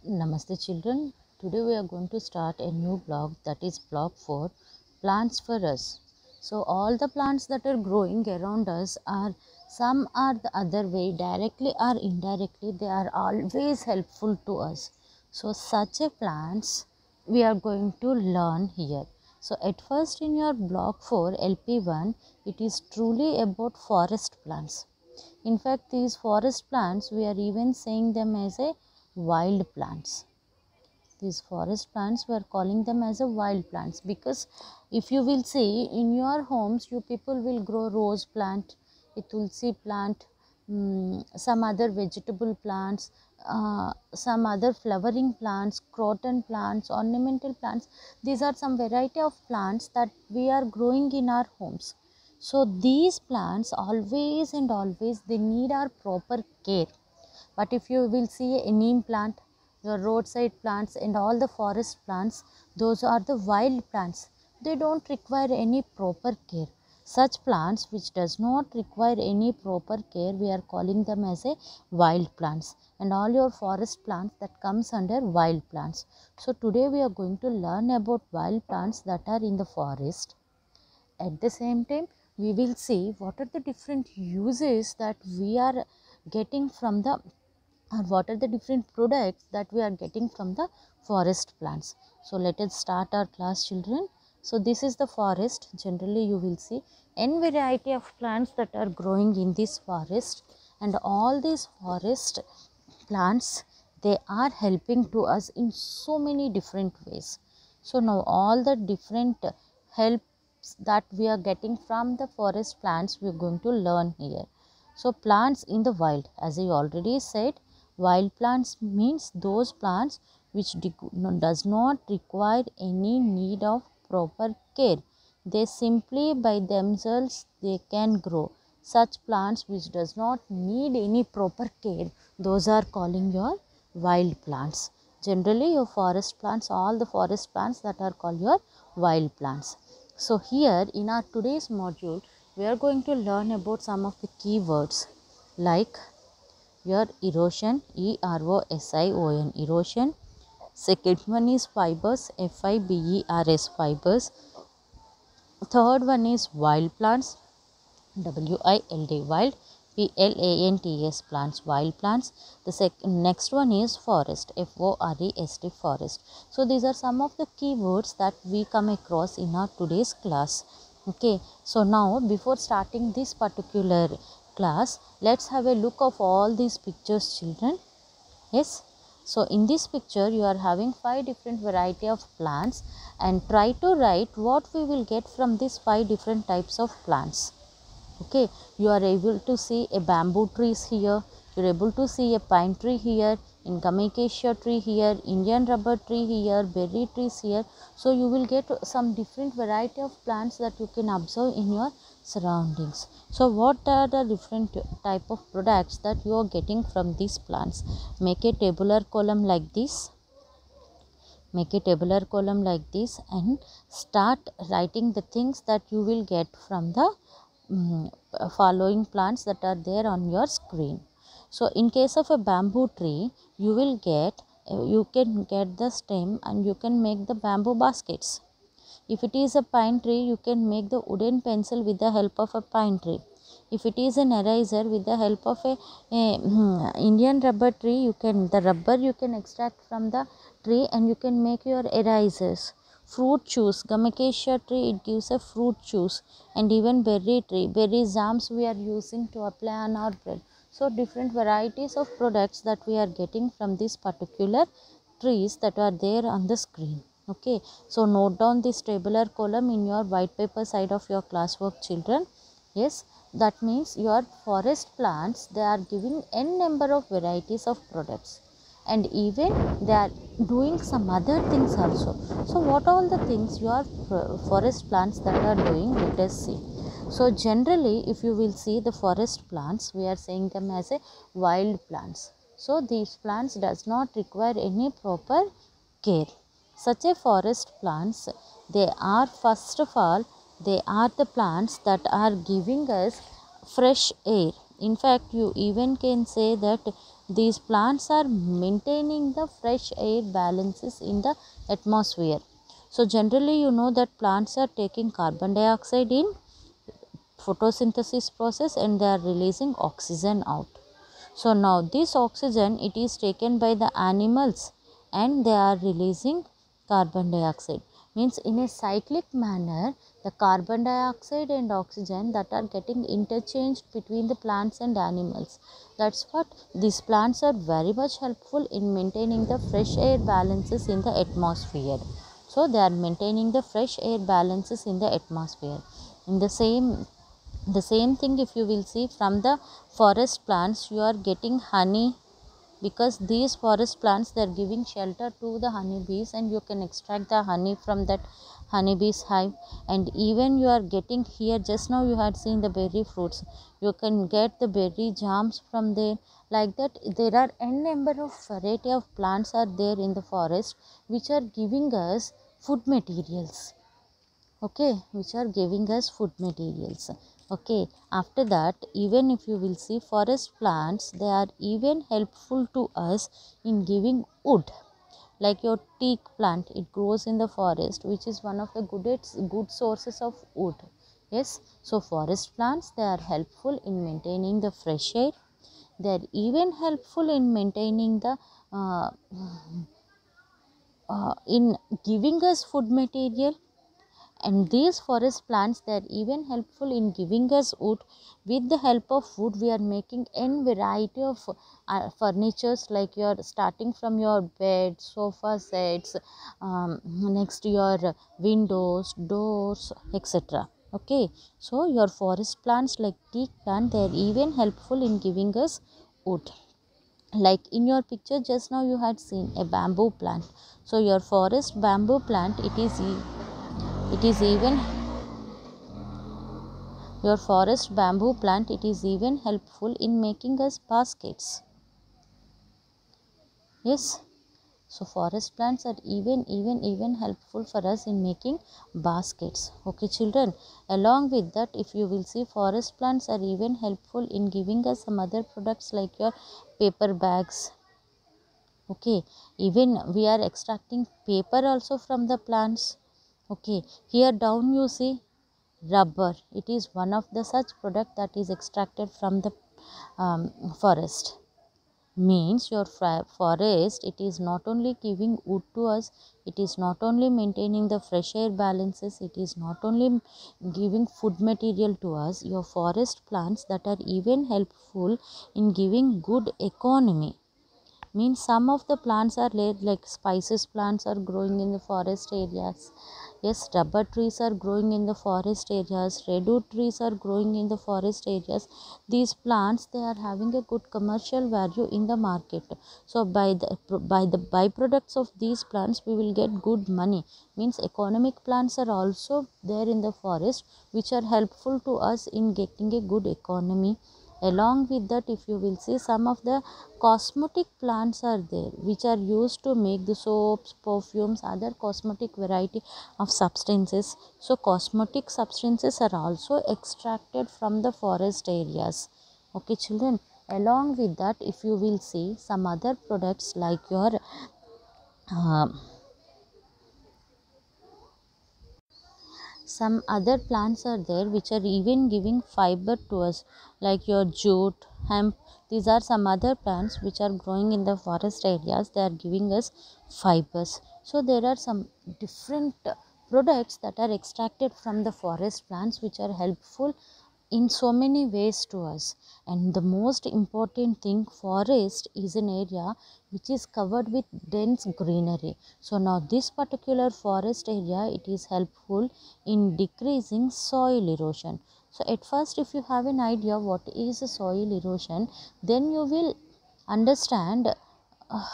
Namaste children. Today we are going to start a new blog, that is blog 4, plants for us. So all the plants that are growing around us are, some are the other way, directly or indirectly, they are always helpful to us. So such a plants we are going to learn here. So at first in your blog 4 LP1, it is truly about forest plants. In fact, these forest plants, we are even saying them as a wild plants. These forest plants, we are calling them as a wild plants, because if you will see in your homes, you people will grow rose plant, a tulsi plant, some other vegetable plants, some other flowering plants, croton plants, ornamental plants. These are some variety of plants that we are growing in our homes. So these plants always and always they need our proper care. But if you will see a neem plant, your roadside plants and all the forest plants, those are the wild plants. They don't require any proper care. Such plants which does not require any proper care, we are calling them as a wild plants. And all your forest plants, that comes under wild plants. So today we are going to learn about wild plants that are in the forest. At the same time, we will see what are the different uses that we are getting from the, or what are the different products that we are getting from the forest plants. So let us start our class, children. So this is the forest. Generally you will see n variety of plants that are growing in this forest, and all these forest plants, they are helping to us in so many different ways. So now all the different helps that we are getting from the forest plants, we are going to learn here. So plants in the wild, as I already said, wild plants means those plants which does not require any need of proper care. They simply by themselves they can grow. Such plants which does not need any proper care, those are calling your wild plants. Generally your forest plants, all the forest plants that are called your wild plants. So here in our today's module, we are going to learn about some of the keywords like your erosion, EROSION, erosion. Second one is fibers, FIBERS, fibers. Third one is wild plants, WILD, wild, PLANTS, plants, wild plants. The next one is forest, FOREST, forest. So these are some of the keywords that we come across in our today's class. Okay, so now before starting this particular class, let's have a look of all these pictures, children. Yes, so in this picture you are having 5 different variety of plants, and try to write what we will get from these 5 different types of plants. Okay, you are able to see a bamboo trees here, you are able to see a pine tree here, Acacia tree here, Indian rubber tree here, berry trees here. So you will get some different variety of plants that you can observe in your surroundings. So what are the different type of products that you are getting from these plants? Make a tabular column like this. Make a tabular column like this and start writing the things that you will get from the following plants that are there on your screen. So in case of a bamboo tree, you will get, you can get the stem and you can make the bamboo baskets. If it is a pine tree, you can make the wooden pencil with the help of a pine tree. If it is an eraser, with the help of a Indian rubber tree, you can, the rubber you can extract from the tree and you can make your erasers. Fruit juice, Acacia tree, it gives a fruit juice. And even berry tree, berry jams we are using to apply on our bread. So different varieties of products that we are getting from this particular trees that are there on the screen. Okay, so note down this tabular column in your white paper side of your classwork, children. Yes, that means your forest plants, they are giving n number of varieties of products, and even they are doing some other things also. So what all the things your forest plants that are doing, let us see. So generally if you will see the forest plants, we are saying them as a wild plants. So these plants does not require any proper care. Such a forest plants, they are, first of all, they are the plants that are giving us fresh air. In fact, you even can say that these plants are maintaining the fresh air balances in the atmosphere. So generally you know that plants are taking carbon dioxide in photosynthesis process and they are releasing oxygen out. So now this oxygen, it is taken by the animals and they are releasing carbon dioxide. Means in a cyclic manner, the carbon dioxide and oxygen that are getting interchanged between the plants and animals. That's what these plants are very much helpful in maintaining the fresh air balances in the atmosphere. So they are maintaining the fresh air balances in the atmosphere. In the same thing, if you will see from the forest plants, you are getting honey, because these forest plants, they are giving shelter to the honeybees and you can extract the honey from that honeybees hive. And even you are getting here, just now you had seen the berry fruits, you can get the berry jams from there. Like that, there are n number of variety of plants are there in the forest which are giving us food materials, okay, which are giving us food materials. Okay, after that, even if you will see forest plants, they are even helpful to us in giving wood. Like your teak plant, it grows in the forest, which is one of the good sources of wood. Yes, so forest plants, they are helpful in maintaining the fresh air. They are even helpful in maintaining the in giving us food material. And these forest plants, they are even helpful in giving us wood. With the help of wood, we are making n variety of furnitures, like you are starting from your bed, sofa sets, next your windows, doors, etc. Okay, so your forest plants like teak plant, they are even helpful in giving us wood. Like in your picture just now you had seen a bamboo plant. So your forest bamboo plant, it is even your forest bamboo plant, it is even helpful in making us baskets. Yes, so forest plants are even helpful for us in making baskets. Okay children, along with that, if you will see, forest plants are even helpful in giving us some other products like your paper bags. Okay, even we are extracting paper also from the plants. Okay, here down you see rubber, it is one of the such product that is extracted from the forest. Means your forest, it is not only giving wood to us, it is not only maintaining the fresh air balances, it is not only giving food material to us. Your forest plants that are even helpful in giving good economy. Means some of the plants are like spices plants are growing in the forest areas. Yes, rubber trees are growing in the forest areas, redwood trees are growing in the forest areas. These plants, they are having a good commercial value in the market. So by the byproducts of these plants, we will get good money. Means economic plants are also there in the forest, which are helpful to us in getting a good economy. Along with that, if you will see, some of the cosmetic plants are there which are used to make the soaps, perfumes, other cosmetic variety of substances. So cosmetic substances are also extracted from the forest areas. Okay children, along with that, if you will see, some other products like your uh, some other plants are there which are even giving fiber to us, like your jute, hemp. These are some other plants which are growing in the forest areas, they are giving us fibers. So there are some different products that are extracted from the forest plants which are helpful in so many ways to us. And the most important thing, forest is an area which is covered with dense greenery. So now this particular forest area, it is helpful in decreasing soil erosion. So at first, if you have an idea what is soil erosion, then you will understand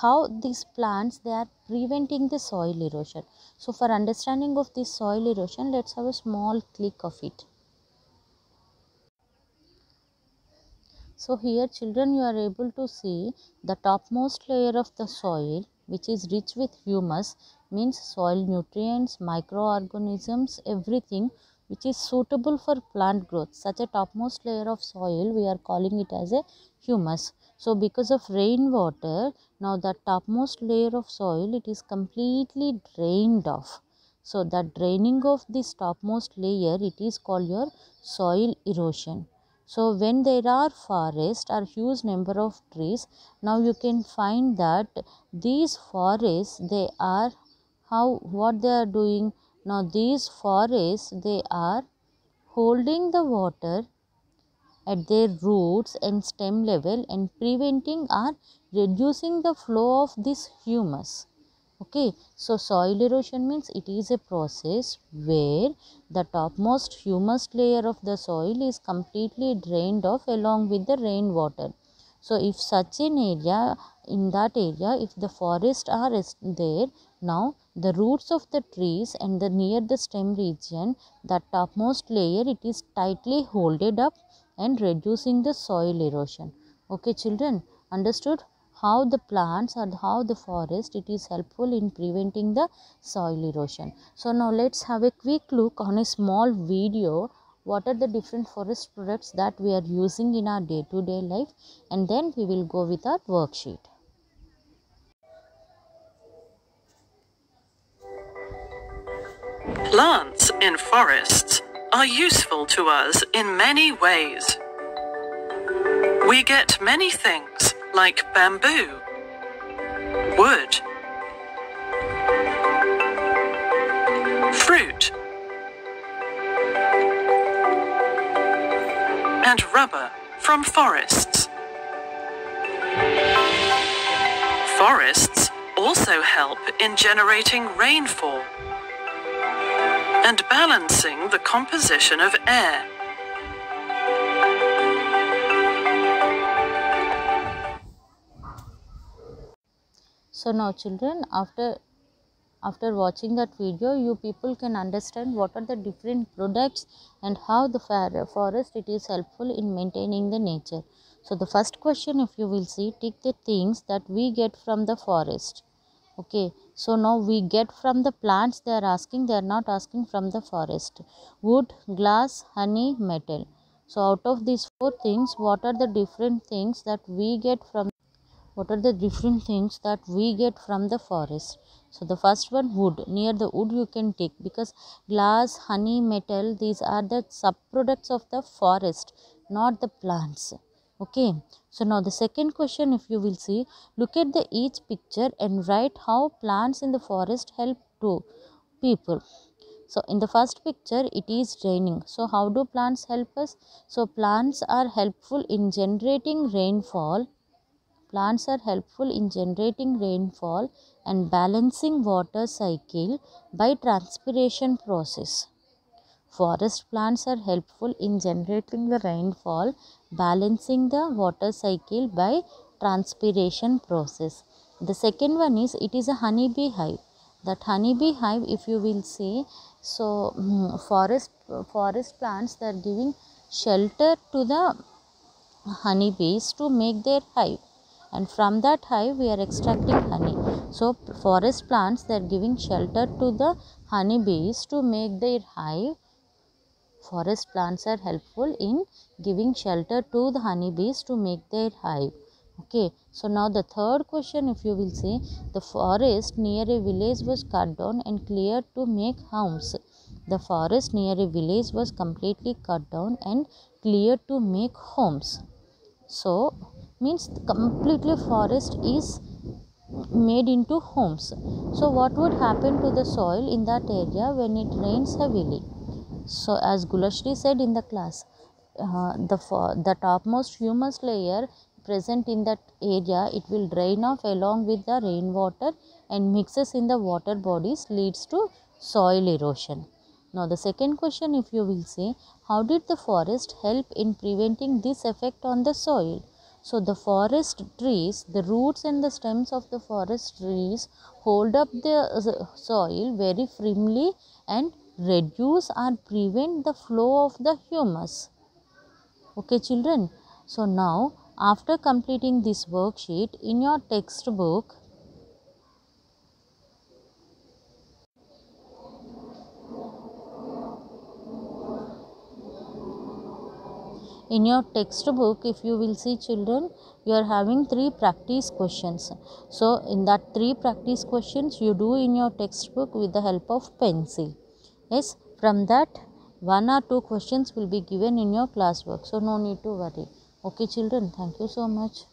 how these plants, they are preventing the soil erosion. So for understanding of this soil erosion, let's have a small click of it. So here children, you are able to see the topmost layer of the soil, which is rich with humus, means soil nutrients, microorganisms, everything which is suitable for plant growth. Such a topmost layer of soil, we are calling it as a humus. So because of rainwater, now the topmost layer of soil, it is completely drained off. So that draining of this topmost layer, it is called your soil erosion. So when there are forests or huge number of trees, now you can find that these forests, they are what they are doing. Now these forests, they are holding the water at their roots and stem level and preventing or reducing the flow of this humus. Okay, so soil erosion means it is a process where the topmost humus layer of the soil is completely drained off along with the rainwater. So if such an area, in that area, if the forests are there, now the roots of the trees and the near the stem region, that topmost layer, it is tightly holded up and reducing the soil erosion. Okay children, understood how the plants or how the forest, it is helpful in preventing the soil erosion. So now let's have a quick look on a small video. What are the different forest products that we are using in our day-to-day life, and then we will go with our worksheet. Plants in forests are useful to us in many ways. We get many things like bamboo, wood, fruit, and rubber from forests. Forests also help in generating rainfall and balancing the composition of air. So now children, after watching that video, you people can understand what are the different products and how the forest, it is helpful in maintaining the nature. So the first question, if you will see, take the things that we get from the forest. Okay, so now we get from the plants, they are asking, they are not asking from the forest. Wood, glass, honey, metal. So out of these four things, what are the different things that we get from the forest? So the first one, wood. Near the wood you can take, because glass, honey, metal, these are the subproducts of the forest, not the plants. Okay, so now the second question, if you will see, look at the each picture and write how plants in the forest help to people. So in the first picture, it is raining. So how do plants help us? So plants are helpful in generating rainfall. Plants are helpful in generating rainfall and balancing water cycle by transpiration process. Forest plants are helpful in generating the rainfall, balancing the water cycle by transpiration process. The second one is, it is a honeybee hive. That honeybee hive, if you will see, so forest plants, they are giving shelter to the honeybees to make their hive, and from that hive we are extracting honey. So forest plants, they are giving shelter to the honeybees to make their hive. Forest plants are helpful in giving shelter to the honeybees to make their hive. Okay, so now the third question, if you will see, the forest near a village was cut down and cleared to make homes. The forest near a village was completely cut down and cleared to make homes. So means completely forest is made into homes. So what would happen to the soil in that area when it rains heavily? So as Gulashri said in the class, the topmost humus layer present in that area, it will drain off along with the rainwater and mixes in the water bodies, leads to soil erosion. Now the second question, if you will see, how did the forest help in preventing this effect on the soil? So the forest trees, the roots and the stems of the forest trees hold up the soil very firmly and reduce or prevent the flow of the humus. Okay children, so now after completing this worksheet in your textbook, In your textbook, if you will see children, you are having 3 practice questions. So in that 3 practice questions you do in your textbook with the help of pencil. Yes, from that 1 or 2 questions will be given in your classwork. So no need to worry. Okay children, thank you so much.